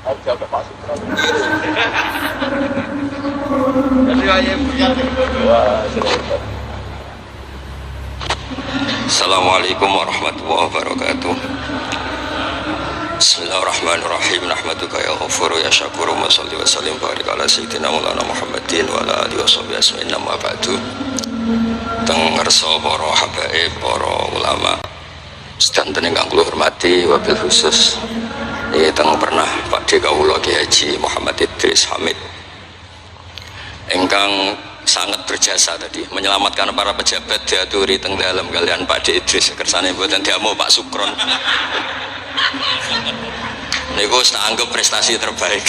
Assalamualaikum warahmatullahi wabarakatuh. Bismillahirrahmanirrahim. Nahmaduka ya ghafuru ya syakuru wa salli wa sallim barik ala sayyidina maulana Muhammadin wa ala alihi wa sahbihi asma'in nama ba'du. Teng ngersa para habaib, para ulama sedanten ingkang kula hormati, wabil khusus teng pernah Pak D kawula Kyai Haji Muhammad Idris Hamid ingkang sangat berjasa tadi menyelamatkan para pejabat diaturi teng dalam kalian Pak D Idris kersane mboten diamu Pak Sukron niku tak anggap prestasi terbaik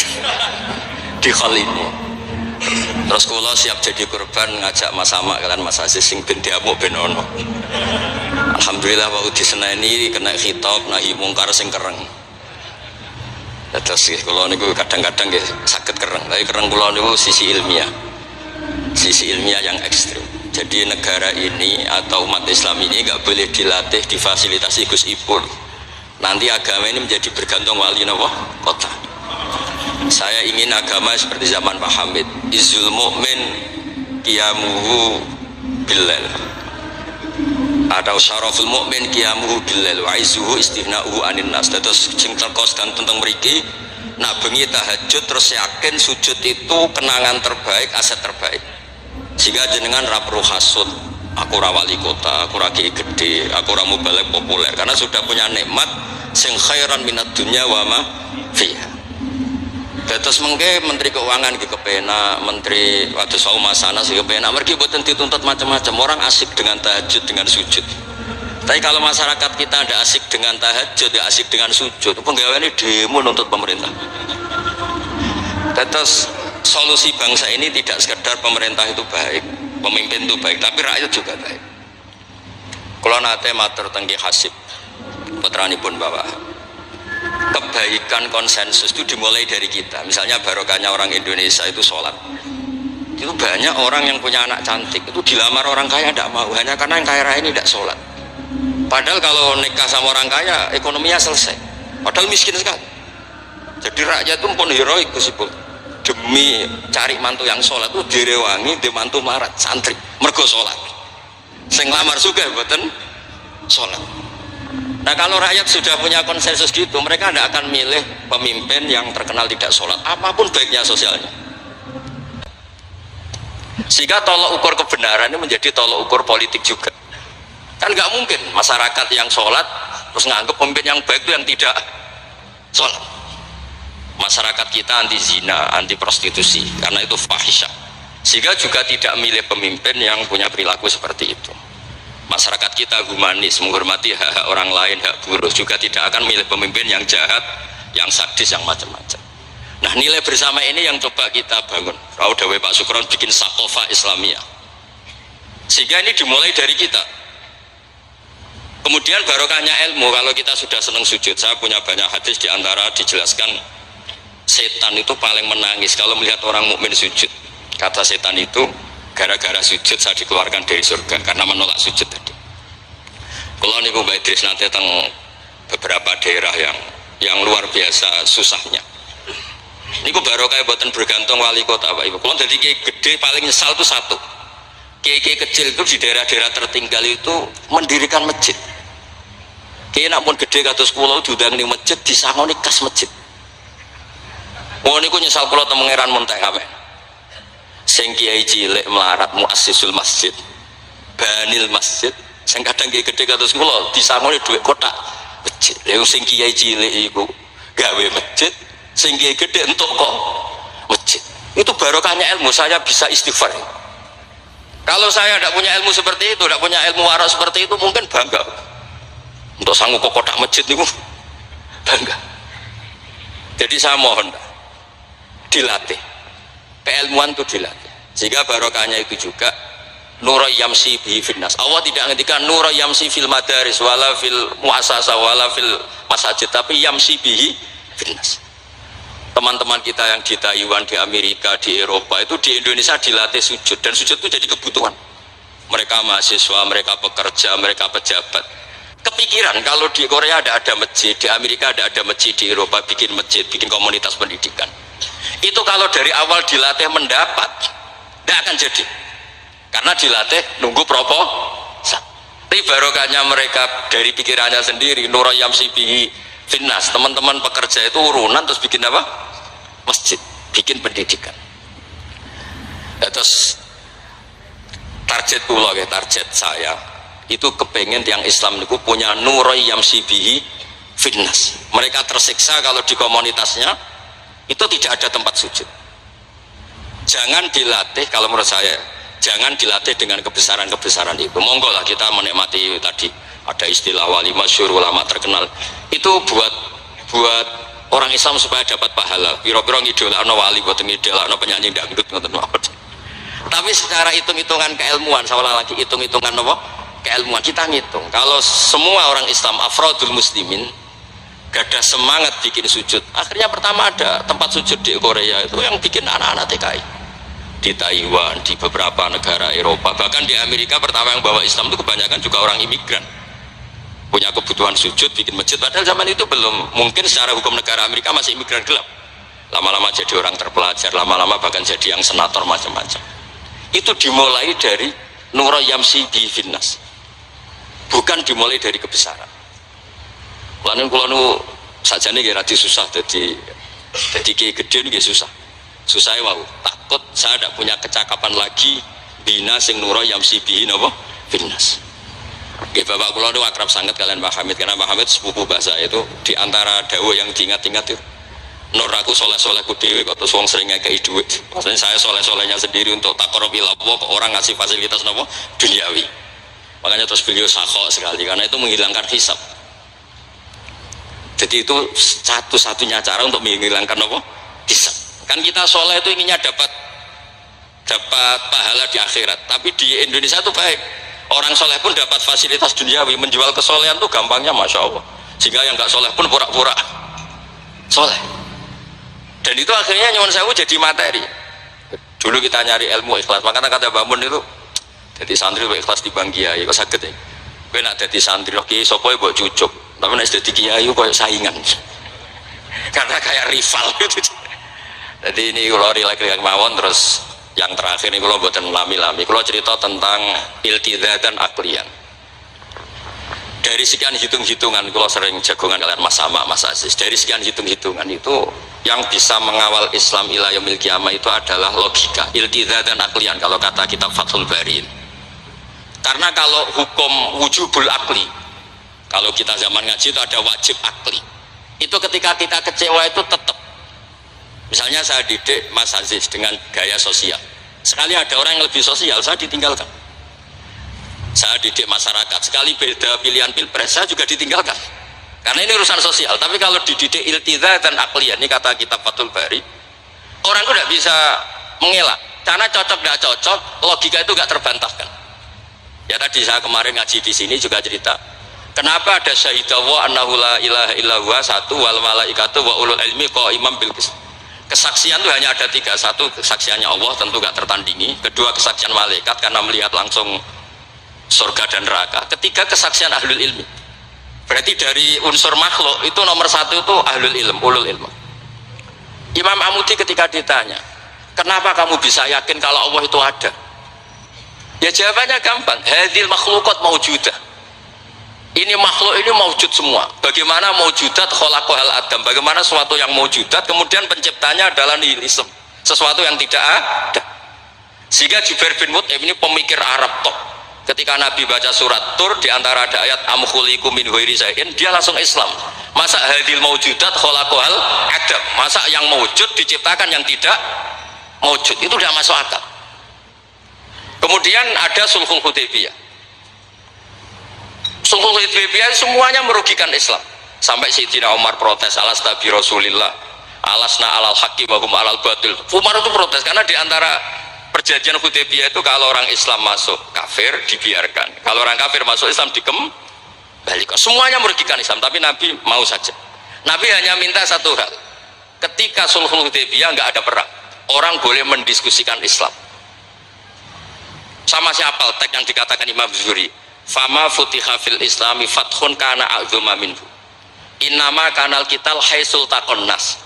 di hal ini. Terus kula siap jadi korban ngajak Mas Sama kalian Mas Aziz sing ben diamuk ben ono. Alhamdulillah wau diseneni kena khitab nahi mungkar sing kereng. Terus kula niku kadang-kadang nggih saged kereng, tapi kereng kula niku sisi ilmiah. Sisi ilmiah yang ekstrim. Jadi negara ini atau umat Islam ini nggak boleh dilatih difasilitasi Gus Ipul. Nanti agama ini menjadi bergantung wali napa kota. Saya ingin agama seperti zaman Pak Hamid, izul mu'min qiyamuhu billail, atau syaraful mu'min qiyamuhu billail wa izuhu istighna'uhu anin nas. Terus sing terkos dan tentang mriki nak bengi tahajud terus yakin sujud itu kenangan terbaik, aset terbaik. Sehingga jenengan ra perlu hasud, aku ra wali kota, aku ra kiai gede, aku ra mubalek populer, karena sudah punya nikmat sing khairan minad dunya wa ma fiha. Terus mengke Menteri Keuangan ke kepenak, Menteri waktu sau masana sih kepenak, mereka buatan dituntut macam-macam. Orang asik dengan tahajud, dengan sujud. Tapi kalau masyarakat kita ada asik dengan tahajud, ya asik dengan sujud, penggawean ini demo nuntut pemerintah. Terus solusi bangsa ini tidak sekedar pemerintah itu baik, pemimpin itu baik, tapi rakyat juga baik. Kalau nate matur tenggi hasib, putranipun bapak. Kebaikan konsensus itu dimulai dari kita. Misalnya barokahnya orang Indonesia itu sholat. Itu banyak orang yang punya anak cantik itu dilamar orang kaya tidak mau, hanya karena yang kaya raya ini tidak sholat. Padahal kalau nikah sama orang kaya ekonominya selesai. Padahal miskin sekali. Jadi rakyat itu pun heroik Gusipul. Demi cari mantu yang sholat itu direwangi, di mantu marat santri mergo sholat. Sing lamar juga mboten sholat. Nah kalau rakyat sudah punya konsensus gitu, mereka tidak akan milih pemimpin yang terkenal tidak sholat, apapun baiknya sosialnya. Sehingga tolok ukur kebenaran ini menjadi tolok ukur politik juga. Kan nggak mungkin masyarakat yang sholat terus nganggap pemimpin yang baik itu yang tidak sholat. Masyarakat kita anti zina, anti prostitusi, karena itu fahisyah. Sehingga juga tidak milih pemimpin yang punya perilaku seperti itu. Masyarakat kita humanis, menghormati hak-hak orang lain, hak buruh, juga tidak akan milih pemimpin yang jahat, yang sadis, yang macam-macam. Nah nilai bersama ini yang coba kita bangun. Dawe Pak Sukron bikin sakofa Islamiyah, sehingga ini dimulai dari kita. Kemudian barokahnya ilmu, kalau kita sudah senang sujud, saya punya banyak hadis diantara dijelaskan setan itu paling menangis kalau melihat orang mukmin sujud. Kata setan itu, gara-gara sujud saya dikeluarkan dari surga karena menolak sujud tadi. Kalau niku Mbak Idris nanti tentang beberapa daerah yang luar biasa susahnya. Niku barokah buatan bergantung wali kota Pak Ibu. Kalau jadi kiai gede paling nyesal itu satu. Kiai kecil itu di daerah-daerah tertinggal itu mendirikan masjid. Kiai nak pun gede kados kula diundang ning masjid disangoni kas masjid. Oh niku nyesal kula teng Pangeran Muntek kabeh. Sing kiai cilik melarat muassisul masjid, banil masjid, sing kadang kiai gede kados kula disangoni dhuwit kotak masjid. Lha sing kiai cilik iku gawe masjid, sing kiai gede entuk kok masjid. Itu barokahnya ilmu, saya bisa istighfar. Kalau saya tidak punya ilmu seperti itu, tidak punya ilmu waras seperti itu, mungkin bangga. Untuk sanggup kok kotak masjid itu bangga. Jadi saya mohon dilatih. Keilmuan itu dilatih, sehingga barokahnya itu juga nura yamsi bihi finnas. Allah tidak ngendikan nura yamsi fil madaris wala fil muasasa wala fil masajid, tapi yamsi bihi finnas. Teman-teman kita yang di Taiwan, di Amerika, di Eropa itu di Indonesia dilatih sujud, dan sujud itu jadi kebutuhan. Mereka mahasiswa, mereka pekerja, mereka pejabat. kepikiran kalau di Korea ada masjid, di Amerika ada masjid, di Eropa bikin masjid, bikin komunitas pendidikan. Itu kalau dari awal dilatih mendapat, tidak akan jadi. Karena dilatih nunggu proposal. Tapi barokahnya mereka dari pikirannya sendiri, Nurayam Sibihi Finnas, teman-teman pekerja itu urunan terus bikin apa? Masjid, bikin pendidikan. Ya, terus target pulau ya, target saya itu kepengen yang Islam itu punya Nurayam Sibihi Finnas. Mereka tersiksa kalau di komunitasnya itu tidak ada tempat sujud. Jangan dilatih, kalau menurut saya jangan dilatih dengan kebesaran-kebesaran itu. Monggo lah kita menikmati tadi ada istilah wali masyhur, ulama terkenal itu buat orang Islam supaya dapat pahala. Piro-piro ngidolakno wali, buat ngidolakno penyanyi dangdut ngoten mawon. Tapi secara hitung-hitungan keilmuan, seolah lagi hitung-hitungan apa? Keilmuan kita ngitung. Kalau semua orang Islam afrodul muslimin gak ada semangat bikin sujud, akhirnya pertama ada tempat sujud di Korea itu yang bikin anak-anak TKI, di Taiwan, di beberapa negara Eropa, bahkan di Amerika pertama yang bawa Islam itu kebanyakan juga orang imigran, punya kebutuhan sujud bikin masjid. Padahal zaman itu belum mungkin, secara hukum negara Amerika masih imigran gelap, lama-lama jadi orang terpelajar, lama-lama bahkan jadi yang senator macam-macam. Itu dimulai dari Nurayam Sibihi Finnas, bukan dimulai dari kebesaran. Kulanu sajane nggih radi susah jadi kiai gede nggih susah. Susah wow, takut saya tidak punya kecakapan lagi bina sing Nurayam Sibihi napa Finnas. Nggih Bapak kula niku akrab sangat kalian Pak Hamid, karena Pak Hamid sepupu bahasa itu di antara dawuh yang diingat-ingat itu. Nur aku soleh-solehku dhewe kok terus wong sering ngekeki dhuwit. Maksudnya saya soleh-solehnya sendiri untuk taqarrub ila Allah, kok orang ngasih fasilitas napa duniawi. Makanya terus beliau sakho sekali karena itu menghilangkan hisab. Jadi itu satu-satunya cara untuk menghilangkan apa? Hisab. Kan kita soleh itu inginnya dapat pahala di akhirat, tapi di Indonesia itu baik. Orang soleh pun dapat fasilitas duniawi, menjual kesolehan tuh gampangnya masya Allah. Sehingga yang nggak soleh pun pura-pura soleh. Dan itu akhirnya nyuwun sewu jadi materi. Dulu kita nyari ilmu ikhlas, makanya kata Mbak Mun itu jadi santri ikhlas di Bang Kiai kok saged ya. Kowe nak dadi santri kok sapa mbok cucuk, tapi nek dadi kiai koyo saingan. Karena kayak rival gitu. Jadi ini kalau rilek-rilek mawon. Terus yang terakhir ini kalau buatan lami-lami, kalau cerita tentang iltidah dan aklian. Dari sekian hitung-hitungan, kalau sering jagongan kalian Mas Sama, Mas Aziz, dari sekian hitung-hitungan itu yang bisa mengawal Islam ila yaumil qiyamah itu adalah logika, iltidah dan aklian kalau kata kitab Fathul Bari. Karena kalau hukum wujubul akli, kalau kita zaman ngaji itu ada wajib akli, itu ketika kita kecewa itu tetap. Misalnya saya didik Mas Aziz dengan gaya sosial, sekali ada orang yang lebih sosial saya ditinggalkan. Saya didik masyarakat, sekali beda pilihan pilpres saya juga ditinggalkan, karena ini urusan sosial. Tapi kalau dididik iltidah dan akliyah, ini kata kitab Fathul Bari, orang itu tidak bisa mengelak, karena cocok tidak cocok, logika itu tidak terbantahkan. Ya tadi saya kemarin ngaji di sini juga cerita, kenapa ada syahidallah annahu la ilaha illallah, satu wal malaikatu wa ulul ilmi qaiman bil qist. Kesaksian itu hanya ada tiga, satu kesaksiannya Allah tentu gak tertandingi, kedua kesaksian malaikat karena melihat langsung surga dan neraka, ketiga kesaksian ahlul ilmi. Berarti dari unsur makhluk itu nomor satu itu ahlul ilm, ulul ilm. Imam Amudi ketika ditanya, kenapa kamu bisa yakin kalau Allah itu ada? Ya jawabannya gampang, hadil makhlukat maujudah. Ini makhluk ini maujud semua. Bagaimana maujudat khalaqahal adam? Bagaimana sesuatu yang maujudat kemudian penciptanya adalah nihilisme, sesuatu yang tidak ada. Sehingga Jubair bin Mut'im ini pemikir Arab top. Ketika Nabi baca surat Tur, di antara ada ayat am khuliqu min ghairi syai'in, dia langsung Islam. Masa hadil maujudat khalaqahal adam? Masa yang maujud diciptakan yang tidak maujud? Itu tidak masuk akal. Kemudian ada Sulhul Hudaybiyah. Sulhul Hudaybiyah semuanya merugikan Islam. Sampai Sayyidina Umar protes, alasna bi Rasulillah, alasna alal haqqi wa hum alal batil. Umar itu protes karena di antara perjanjian Hudaybiyah itu kalau orang Islam masuk kafir dibiarkan, kalau orang kafir masuk Islam dikembalikan. Semuanya merugikan Islam, tapi Nabi mau saja. Nabi hanya minta satu hal, ketika Sulhul Hudaybiyah nggak ada perang, orang boleh mendiskusikan Islam. Sama siapa teks yang dikatakan Imam Zuhri, fama futiha fil islami fathun kana a'zuma minhu innama kanal kital haisul taqon nas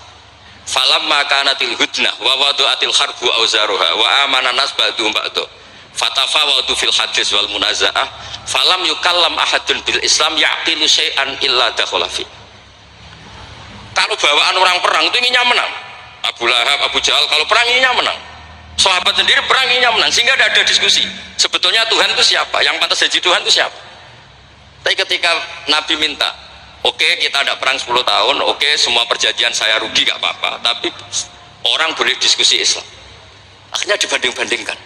falamma kanatil hudnah wa wadu'atil harbu auzaruha wa amana nas ba'du ba'du fatafawadu fil hadis wal munaza'ah falam yukallam ahadun bil islam yaqilu syai'an illa dakhala fi. Kalau bawaan orang perang itu inginnya menang, Abu Lahab, Abu Jahal kalau perang inginnya menang, sahabat sendiri perang inginnya menang, sehingga tidak ada diskusi sebetulnya Tuhan itu siapa, yang pantas jadi Tuhan itu siapa. Tapi ketika Nabi minta, oke, kita tidak perang 10 tahun, oke, semua perjanjian saya rugi gak apa-apa, tapi orang boleh diskusi Islam. Akhirnya dibanding-bandingkan,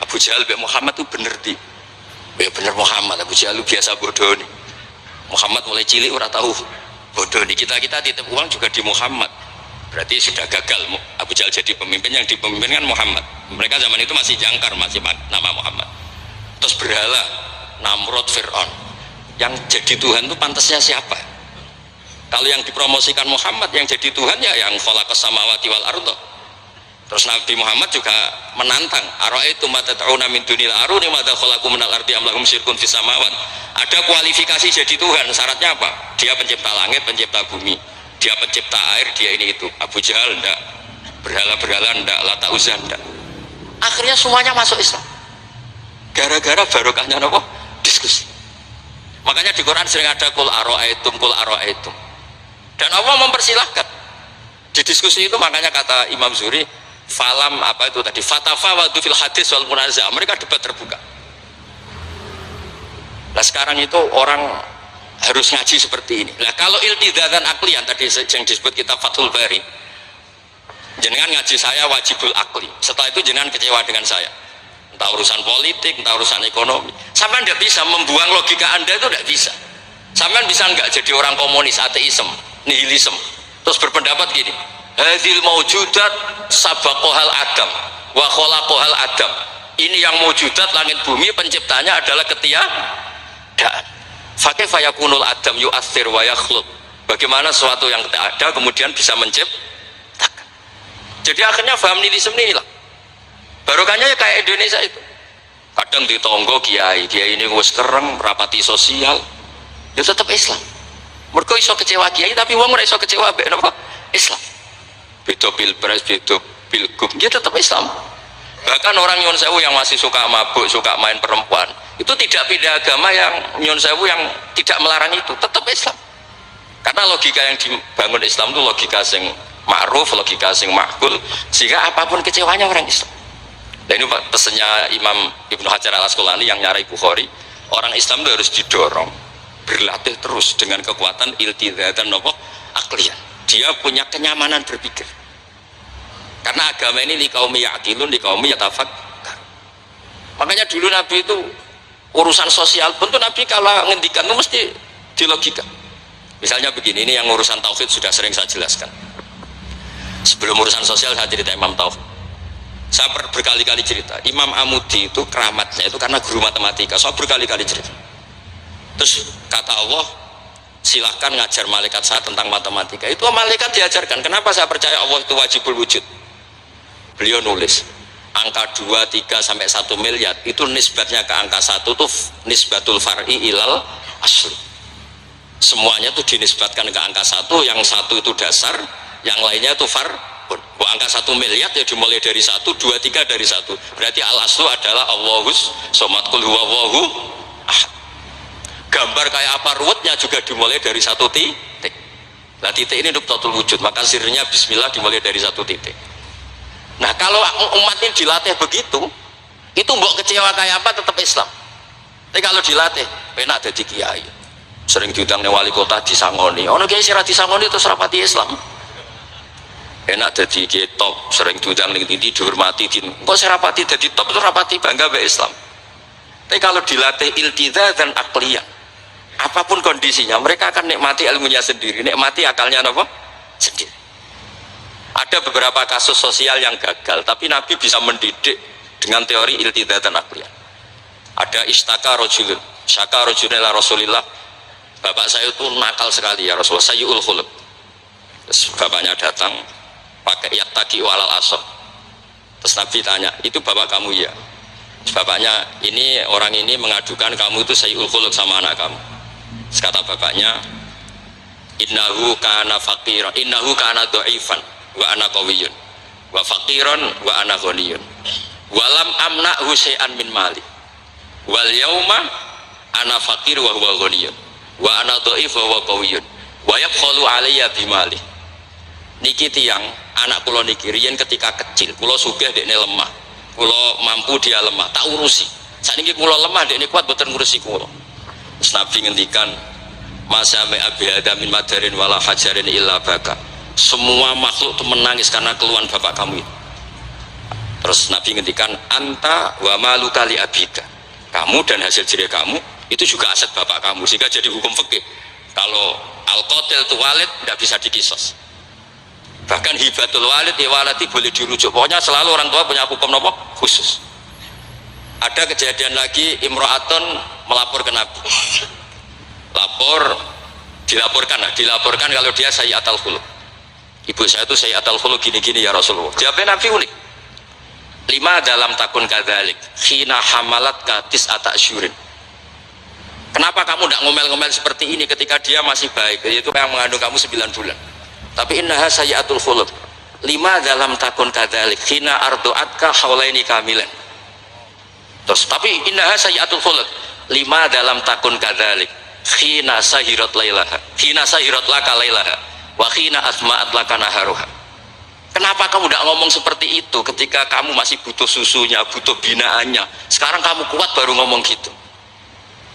Abu Jahal bin Muhammad itu bener di bener Muhammad, Abu Jahal biasa bodoh nih, Muhammad mulai cilik ora tahu bodoh nih, kita titip uang juga di Muhammad, berarti sudah gagal Abu Jahal jadi pemimpin, yang dipemimpinkan Muhammad. Mereka zaman itu masih jangkar, masih nama Muhammad. Terus berhala Namrud, Fir'aun, yang jadi Tuhan itu pantasnya siapa? Kalau yang dipromosikan Muhammad yang jadi Tuhan ya yang khalaqas samawati wal ardh. Terus Nabi Muhammad juga menantang, ara'aitum ma tad'una min dunil aruni ma khalaqu minal ardi am lahum syirkun fis samawat. Ada kualifikasi jadi Tuhan, syaratnya apa? Dia pencipta langit, pencipta bumi, dia pencipta air, dia ini itu. Abu Jahal enggak, berhala-berhala enggak, Lata Uzza enggak. Akhirnya semuanya masuk Islam gara-gara barokahnya apa? Diskusi. Makanya di Quran sering ada kul ara'aitum, dan Allah mempersilahkan di diskusi itu. Makanya kata Imam Zuhri, falam apa itu tadi, fatafawadu fil hadis wal munaza'ah, mereka debat terbuka. Nah sekarang itu orang harus ngaji seperti ini. Nah kalau iltizatan aklian tadi yang disebut kitab Fathul Bari, jenengan ngaji saya wajibul akli, setelah itu jenengan kecewa dengan saya, entah urusan politik, entah urusan ekonomi, sampai tidak bisa membuang logika anda, itu tidak bisa. Sampai bisa nggak jadi orang komunis, ateisme, nihilisme, terus berpendapat gini, hadil maujudat sabaqohal adam wa kholaqohal adam, ini yang maujudat langit bumi penciptanya adalah ketiadaan. Fakih fayakunul adam yu'athir wa yakhluq, bagaimana sesuatu yang tidak ada kemudian bisa menciptakan. Jadi akhirnya paham nihilisme inilah barokahnya ya kayak Indonesia itu. Kadang di tonggo kiai ini wis kereng rapati sosial, ya tetap Islam. Mereka iso kecewa kiai tapi wong ora iso kecewa mbek napa? Islam. Beda pilpres, beda pilgub, dia tetap Islam. Bahkan orang nyun sewu yang masih suka mabuk, suka main perempuan, itu tidak pindah agama, yang nyun sewu yang tidak melarang itu tetap Islam. Karena logika yang dibangun Islam itu logika sing ma'ruf, logika sing makbul, sehingga apapun kecewanya orang Islam. Dan ini pesannya Imam Ibnu Hajar al Asqalani yang nyarai Bukhari, orang Islam itu harus didorong berlatih terus dengan kekuatan iltizatan akliyah. Dia punya kenyamanan berpikir, karena agama ini li qaumi ya'qilun, li qaumi yatafakkar. Makanya dulu Nabi itu urusan sosial pun tuh Nabi kalau ngendikan itu mesti dilogika. Misalnya begini, ini yang urusan tauhid sudah sering saya jelaskan. Sebelum urusan sosial saya cerita Imam Tauhid. Saya berkali-kali cerita, Imam Amudi itu keramatnya itu karena guru matematika. Saya berkali-kali cerita. Terus kata Allah, silahkan ngajar malaikat saya tentang matematika. Itu malaikat diajarkan. Kenapa saya percaya Allah itu wajibul wujud? Beliau nulis, angka 2, 3 sampai 1 miliar itu nisbatnya ke angka 1 itu nisbatul far'i ilal asli. Semuanya itu dinisbatkan ke angka 1, yang 1 itu dasar, yang lainnya itu far. Angka 1 miliar ya dimulai dari 1, 2, 3 dari 1. Berarti al aslu adalah Allahus somad qul huwallahu ahad. Gambar kayak apa ruwetnya juga dimulai dari 1 titik. Nah titik ini nuktatul wujud, maka sirnya bismillah dimulai dari 1 titik. Nah kalau umat ini dilatih begitu, itu mbok kecewa kayak apa tetap Islam. Tapi kalau dilatih penak jadi kiai, sering diundang wali kota disangoni, ono kiai sira disangoni terus rapati Islam. Enak jadi kiai top, sering diundang ning tindi dihormati, kok serapati jadi top itu rapati bangga be Islam. Tapi kalau dilatih iltizat dan akliyah, apapun kondisinya mereka akan nikmati ilmunya sendiri, nikmati akalnya apa? Sendiri. Ada beberapa kasus sosial yang gagal, tapi Nabi bisa mendidik dengan teori iltizat dan akliyah. Ada istaka rojulun, syaka rojulun ila Rasulillah, bapak saya itu nakal sekali ya Rasulullah, sayyul khuluq. Terus bapaknya datang pakai yattaqi walal asab. Terus Nabi tanya, itu bapak kamu ya? Bapaknya, ini orang ini mengadukan kamu itu sayyul khuluq sama anak kamu. Terus kata bapaknya, innahu kana faqiran, innahu kana dhaifan wa ana qawiyyun wa faqiran wa ana ghaniyun walam amna'hu syai'an min mali wal yauma ana faqir wa huwa ghaniyun wa ana dhaif wa huwa qawiyyun wa yabkhalu alayya bimali. Niki tiyang anak kula niki riyen ketika kecil kula sugih dekne lemah, kula mampu dia lemah, tak urusi. Sakniki kula lemah dekne kuat boten ngurusi kula. Terus Nabi ngendikan, masame abi adamin madarin wala hajarin illa baka. Semua makhluk itu menangis karena keluhan bapak kamu itu. Terus Nabi ngendikan, anta wa maluka li abika. Kamu dan hasil jerih kamu itu juga aset bapak kamu, sehingga jadi hukum fikih. Kalau al-qatil itu walid tidak bisa dikisos. Bahkan hibatul walid ya waladi boleh dirujuk. Pokoknya selalu orang tua punya hukum nopo khusus. Ada kejadian lagi, imro'atun melapor ke Nabi. Dilaporkan kalau dia sayyi'atul khuluq. Ibu saya itu sayyi'atul khuluq gini-gini ya Rasulullah. Jawabnya Nabi unik. 5 dalam takun kadzalik khina hamalat katis ata'syurin. Kenapa kamu tidak ngomel-ngomel seperti ini ketika dia masih baik? Itu yang mengandung kamu 9 bulan. Tapi innaha sayyi'atul khuluq. 5 dalam takun kadzalik khina ardu'atka haulaini kamilan. Terus tapi innaha sayyi'atul khuluq. 5 dalam takun kadzalik khina sahirat lailaha, khina sahirat laka lailaha wa khina asma'at laka naharuha. Kenapa kamu tidak ngomong seperti itu ketika kamu masih butuh susunya, butuh binaannya? Sekarang kamu kuat baru ngomong gitu.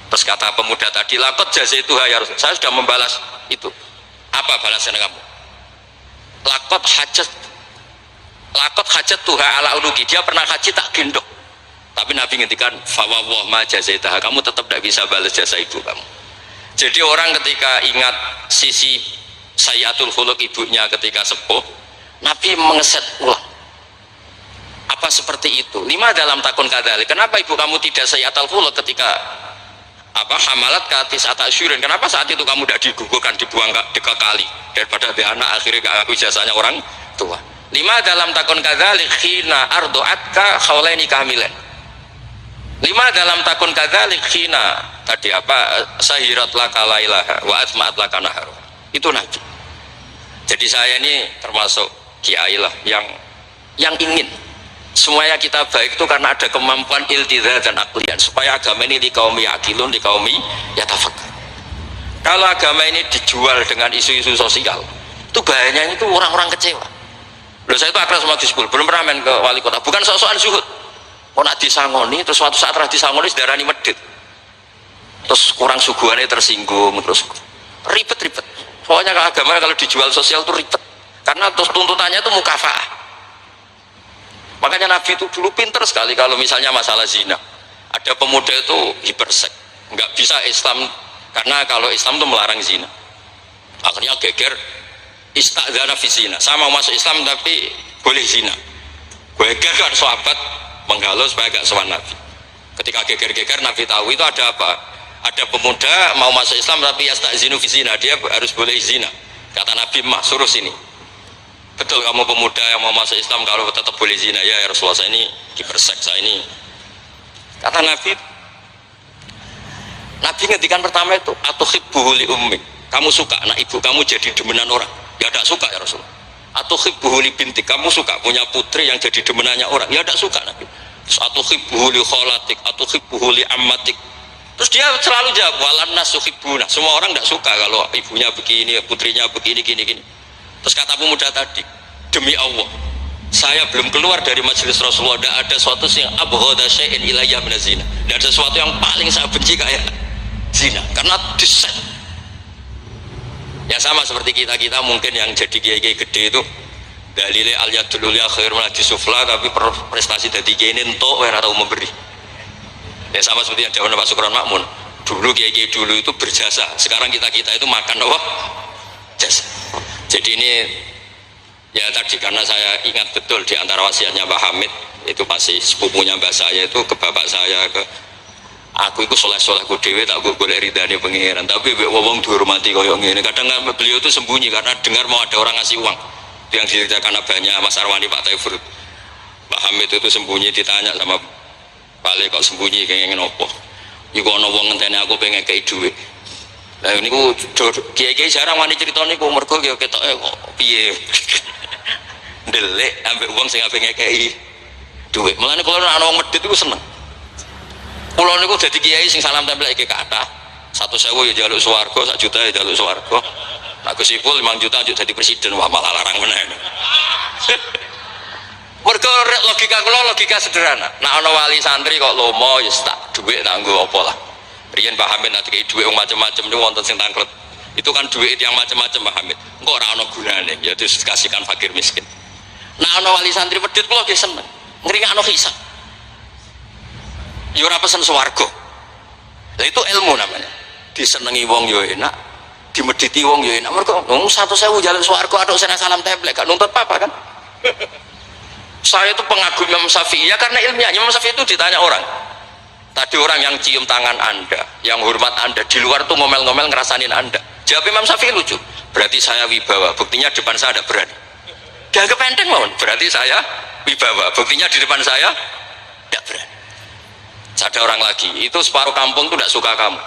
Terus kata pemuda tadi, laqad jazaituha ya Rasul, saya sudah membalas itu. Apa balasan kamu? Laqad hajat tuha ala unuki, dia pernah haji tak gendong. Tapi Nabi ngendikan, fawwah ma jazaitaha, kamu tetap tidak bisa balas jasa ibu kamu. Jadi orang ketika ingat sisi sayyi'atul khuluq ibunya ketika sepuh, Nabi mengeset ulang. Apa seperti itu? 5 dalam takun kadzalik. Kenapa ibu kamu tidak sayyi'atul khuluq ketika hamalat katis ata'syurin? Kenapa saat itu kamu tidak digugurkan, dibuang ke kali daripada dia anak akhirnya gak aku jasanya orang tua? 5 dalam takun kadzalik khina ardu'atka haulaini kamilan. 5 dalam takun kadzalik khina tadi sahirat laka lailaha wa atma'at laka naharu. Itu Nabi. Jadi saya ini termasuk kiai lah yang ingin semuanya kita baik itu karena ada kemampuan iltidha dan aklian, supaya agama ini di kaum yakilun, di kaum yatafakar. Kalau agama ini dijual dengan isu-isu sosial, itu bahayanya itu orang-orang kecewa. Loh, saya itu akrab sama Gus Pul, belum pernah main ke wali kota, bukan sok-sokan zuhud. Mau nak disangoni, terus suatu saat rah disangoni sedarani medit, terus kurang suguhannya tersinggung, terus ribet-ribet. Pokoknya agama kalau dijual sosial itu ribet, karena terus tuntutannya itu mukafa'ah. Makanya Nabi itu dulu pinter sekali kalau misalnya masalah zina. Ada pemuda itu hipersek, nggak bisa Islam, karena kalau Islam itu melarang zina. Akhirnya geger, istadzana fi zina, sama masuk Islam tapi boleh zina. Geger kan sahabat menghalau supaya gak sowan Nabi. Ketika geger-geger Nabi tahu itu ada apa? Ada pemuda mau masuk Islam tapi yastadzinu fi zina, dia harus boleh zina. Kata Nabi, mah suruh sini. Betul kamu pemuda yang mau masuk Islam kalau tetap boleh zina? Ya Rasulullah, saya ini dipersek, saya ini. Kata Nabi ngendikan pertama itu atuhibbuhu li ummik, kamu suka anak ibu kamu jadi demenan orang? Ya tidak suka ya Rasulullah. Atuhibbuhu li bintik, kamu suka punya putri yang jadi demenannya orang? Ya tidak suka Nabi. Terus atuhibbuhu li kholatik, atuhibbuhu li ammatik. Terus dia selalu jawab walan nasuhibbuna, semua orang tidak suka kalau ibunya begini, putrinya begini, gini. Terus kata pemuda tadi, demi Allah, saya belum keluar dari majelis Rasulullah, tidak ada sesuatu yang abghada syai'in ilayya min zina, tidak ada sesuatu yang paling saya benci kayak zina, karena diset. Ya sama seperti kita mungkin yang jadi kiai-kiai gede itu dalile al yadul ulya khairun disufla, tapi prestasi dari kiai ini entuk ora tau memberi. Ya sama seperti yang zaman Pak Sukron Makmun, dulu kiai-kiai dulu itu berjasa, sekarang kita itu makan apa? Jasa. Jadi ini ya tadi karena saya ingat betul di antara wasiatnya Mbah Hamid itu pasti sepupunya mbah saya itu ke bapak saya, ke aku itu soleh-soleh ku dhewe tak golek ridane pengiran, tapi wong dihormati koyo ngene. Kadang beliau itu sembunyi karena dengar mau ada orang ngasih uang. Itu yang diceritakan abahnya Mas Arwani Pak Taifur. Mbah Hamid itu sembunyi, ditanya sama Balik kok sembunyi kenging nopo. Iku ana wong ngenteni aku pengen kei dhuwit. Lah niku kiai-kiai jarang wani crita niku mergo ketoke kok piye. Ndelik ambek wong sing ape ngekei dhuwit. Mulane kula ana wong medhit iku seneng. Kula niku dadi kiai sing salam tempel iki kathah. 100.000 ya njaluk swarga, 1 juta ya njaluk swarga. Nek Gus Ipul 5 juta njuk dadi presiden, wah malah larang meneh. Mergo logika kula logika sederhana. Nek ana wali santri kok lomo ya tak dhuwit tak nggo apa lah. Riyen Pak Hamid nanti kayak duit macam-macam itu wonten sing tangklet. Itu kan duit yang macam-macam Pak Hamid. Engko ora ana gunane, ya terus kasihkan fakir miskin. Nah ana wali santri medhit kula nggih seneng. Ngringakno kisah. Ya ora pesen swarga. Lah itu ilmu namanya. Disenengi wong ya enak, dimedhiti wong ya enak. Mergo 100.000 njaluk swarga atuk sing salam templek gak nuntut apa-apa kan. Saya itu pengagum Imam Syafi'i ya karena ilmiah. Imam Syafi'i itu ditanya orang. Tadi orang yang cium tangan Anda, yang hormat Anda, di luar tuh ngomel-ngomel ngerasanin Anda. Jawab Imam Syafi'i lucu. Berarti saya wibawa, buktinya depan saya ada berani. Dianggap enteng mohon. Berarti saya wibawa, buktinya di depan saya tidak berani. Ada orang lagi, itu separuh kampung tuh tidak suka kamu.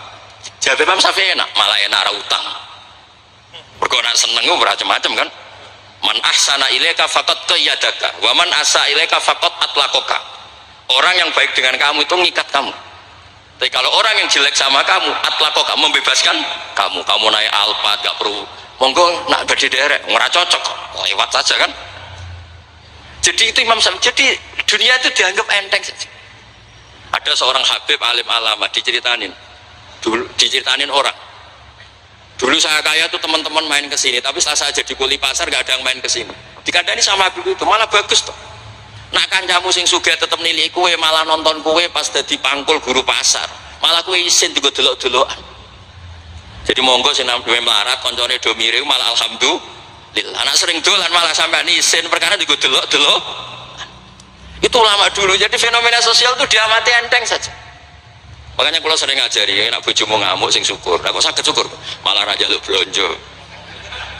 Jawab Imam Syafi'i enak, malah enak arah utang. Berkonak seneng itu macam-macam kan. Man ahsana ilaika faqad qayyadaka, wa man asa ilaika faqad atlaqaka. Orang yang baik dengan kamu itu ngikat kamu. Tapi kalau orang yang jelek sama kamu, atlaqaka membebaskan kamu. Kamu naik Alphard gak perlu. Monggo nak badhe derek, ora cocok. Lewat saja kan. Jadi itu Imam Syafi'i. Jadi dunia itu dianggap enteng saja. Ada seorang Habib alim alama diceritain orang. Dulu saya kaya tuh teman-teman main ke sini, tapi setelah saya jadi kuli pasar gak ada yang main ke sini. Dikandani sama Habib itu malah bagus tuh. Nak kancamu sing sugih tetep nilai kue, malah nonton kue pas dadi pangkul guru pasar. Malah kue isin juga delok-delokan. Jadi monggo sing duwe melarat koncone do mirip malah alhamdulillah. Anak sering dolan malah sampai isin perkara juga delok-delok. Itu lama dulu. Jadi fenomena sosial itu diamati enteng saja. Makanya kalau sering ngajari, nak bojomu ngamuk sing syukur. Nah, kok saged syukur? Malah raja lu blonjo.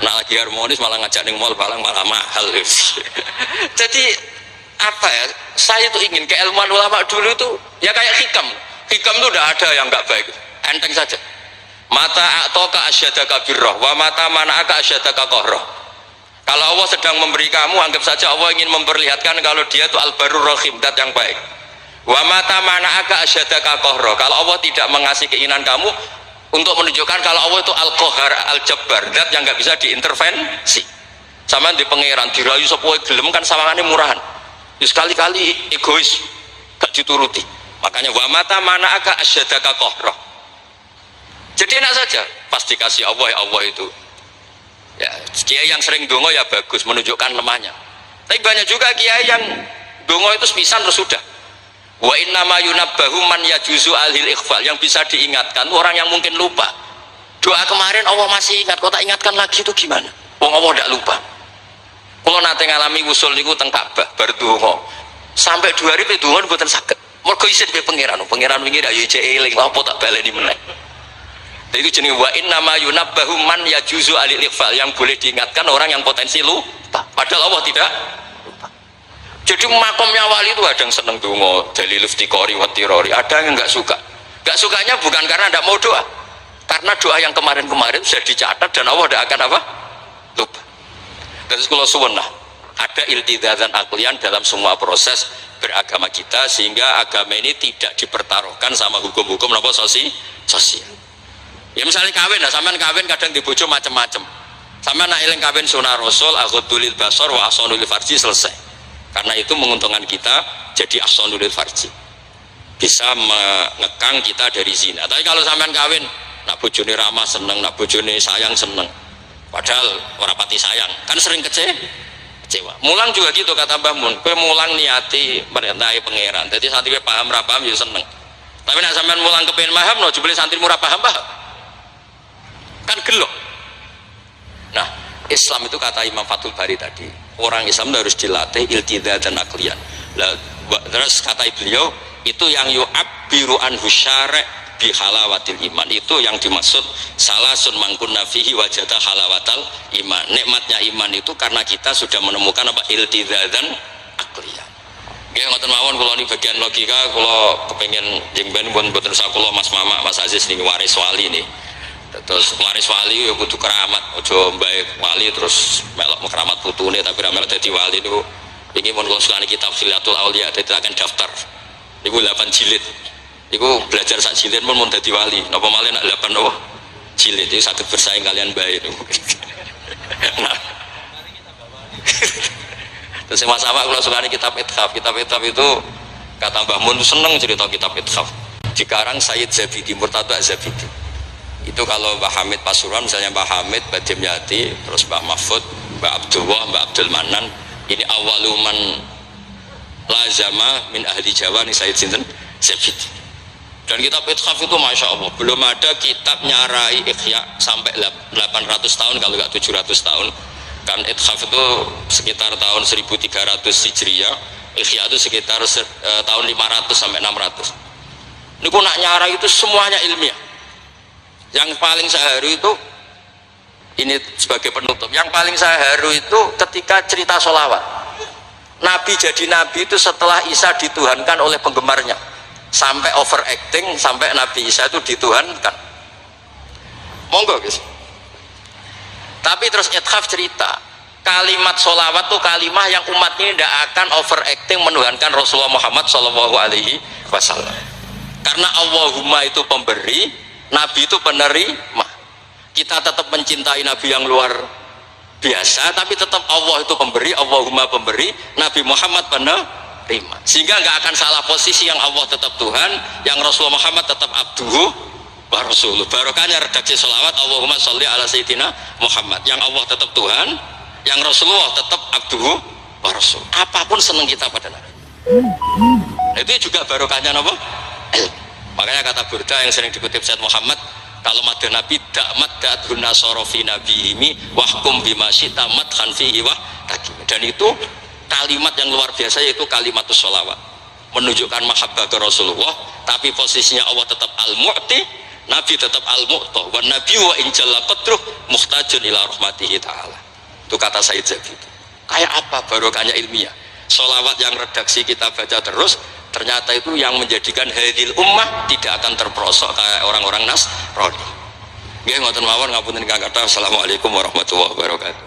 Nak lagi harmonis malah ngajak ning mall malah mahal. Jadi apa ya? Saya tuh ingin keilmuan ulama dulu itu ya kayak hikam. Hikam itu udah ada yang nggak baik. Enteng saja. Mata a'toka asyadaka birroh, wa mata mana'aka asyadaka kohroh. Kalau Allah sedang memberi kamu, anggap saja Allah ingin memperlihatkan kalau dia itu al-barur rahim, dat yang baik. Wa mata mana'aka asyadaka kohroh. Kalau Allah tidak mengasih keinginan kamu untuk menunjukkan kalau Allah itu al-kohar, al-jabbar, dat yang nggak bisa diintervensi. Sama di pangeran dirayu sepoi gelem kan sawangane murahan. Sekali-kali egois gak dituruti. Makanya wa mata mana'aka asyadaka kohroh. Jadi enak saja pas dikasih Allah ya Allah itu ya kiai yang sering dongo ya bagus menunjukkan lemahnya, tapi banyak juga kiai yang dongo itu sepisan terus sudah. Wa innama yunabbahu man yajuzu alil ikhfal, yang bisa diingatkan orang yang mungkin lupa. Doa kemarin Allah masih ingat, kok tak ingatkan lagi itu gimana? Wong Allah tidak lupa. Kalau nanti ngalami usul niku teng Ka'bah bar dongo sampai 2 hari dongo mboten saged. Mergo isih di pangeran wingi dak yo jek eling apa tak baleni meneh. Itu jenis wa innama yunabbahu man yajuzu alil ikhfal, yang boleh diingatkan orang yang potensi lupa. Padahal Allah tidak lupa. Jadi makomnya wali itu ada yang seneng dongo dalil iftiqori wa tirori, ada yang enggak suka. Enggak sukanya bukan karena tidak mau doa, karena doa yang kemarin-kemarin sudah dicatat dan Allah tidak akan apa? Lupa. Terus kalau suwun ada iltizazan aklian dalam semua proses beragama kita, sehingga agama ini tidak dipertaruhkan sama hukum-hukum apa sosial. Ya misalnya kawin, sampean kawin kadang dibojo macam-macam. Sampean nak eling kawin sunah Rasul, aghdulil basar wa ahsanul farji, selesai. Karena itu menguntungkan kita jadi ahsanul farji. Bisa mengekang kita dari zina. Tapi kalau sampean kawin, nak bojone ramah seneng, nak bojone sayang seneng. Padahal ora pati sayang, kan sering kecewa. Mulang juga gitu kata Mbah Mun, kowe mulang niati merintahi pangeran. Jadi santri paham ra paham ya seneng. Tapi nak sampean mulang kepengin paham no, jebule santri ora paham. Kan gelok. Nah, Islam itu kata Imam Fathul Bari tadi, orang Islam itu harus dilatih iltizaz dan aklian. Terus kata beliau, itu yang yu'abbiru anhu syari' bi halawatil iman, itu yang dimaksud salasun mangkunna fihi wajada halawatal iman. Nikmatnya iman itu karena kita sudah menemukan apa? Iltizaz dan aklian. Nggih ngoten mawon kula ni bagian logika kula kepengin jengben pun mboten sak kula Mas Mama Mas Aziz niki waris wali nih. Terus waris wali ya kudu keramat, aja mbae wali terus melok keramat putune tapi ra melok dadi wali niku. Iki mun kula sekali kitab Silatul Auliya dadi akan daftar. Niku 8 jilid. Niku belajar sak jilid pun mun dadi wali. Napa malih nak 8 apa? Jilid iki saged bersaing kalian bae niku. Nah. Terus Mas Awak kalau suka kitab Ithaf itu kata Mbah Mun seneng cerita kitab Ithaf dikarang Sayyid Zabidi, Murtada Zabidi itu. Kalau Mbah Hamid Pasuruan misalnya Mbah Hamid, Mbah Dimyati, terus Mbah Mahfud, Mbah Abdullah, Mbah Abdul Manan, ini awaluman lazama min ahli Jawa nih Sayyid Sinten Zabidi. Dan kitab Ithaf itu Masya Allah belum ada kitab nyarai Ikhya sampai 800 tahun kalau nggak 700 tahun. Kan Ithaf itu sekitar tahun 1300 Hijriah, Ikhya itu sekitar tahun 500 sampai 600. Niku nak nyara itu semuanya ilmiah. Yang paling seharu itu ini sebagai penutup. Yang paling seharu itu ketika cerita sholawat. Nabi jadi nabi itu setelah Isa dituhankan oleh penggemarnya, sampai overacting sampai Nabi Isa itu dituhankan. Monggo guys. Tapi terus Ithaf cerita kalimat sholawat tuh kalimah yang umat ini tidak akan overacting menuhankan Rasulullah Muhammad SAW. Karena Allahumma itu pemberi, Nabi itu penerima. Kita tetap mencintai Nabi yang luar biasa, tapi tetap Allah itu pemberi, Allahumma pemberi, Nabi Muhammad penerima. Sehingga nggak akan salah posisi, yang Allah tetap Tuhan, yang Rasulullah Muhammad tetap abduhu wa rasuluh. Barokahnya redaksi sholawat Allahumma sholli ala sayyidina Muhammad, yang Allah tetap Tuhan, yang Rasulullah tetap abduhu wa rasul. Apapun senang kita pada Nabi. Itu juga barokahnya apa? Makanya kata Burda yang sering dikutip Said Muhammad, kalau mada Nabi dakmat da'adhun nasara fi nabiyimi wahkum bima syita madhan fihi wa takim. Dan itu kalimat yang luar biasa, yaitu kalimatus sholawat, menunjukkan mahabbah ke Rasulullah, tapi posisinya Allah tetap al-mu'ti, Nabi tetap al-mu'tah, wa nabi wa injalla qadruh muhtajun ila rahmatihi ta'ala. Itu kata Sayyid Zabidi. Kayak apa barokahnya ilmiah? Sholawat yang redaksi kita baca terus, ternyata itu yang menjadikan hadil ummah tidak akan terperosok kayak orang-orang Nasrani. Nggih ngoten mawon, ngapunten kang kathah. Assalamualaikum warahmatullahi wabarakatuh.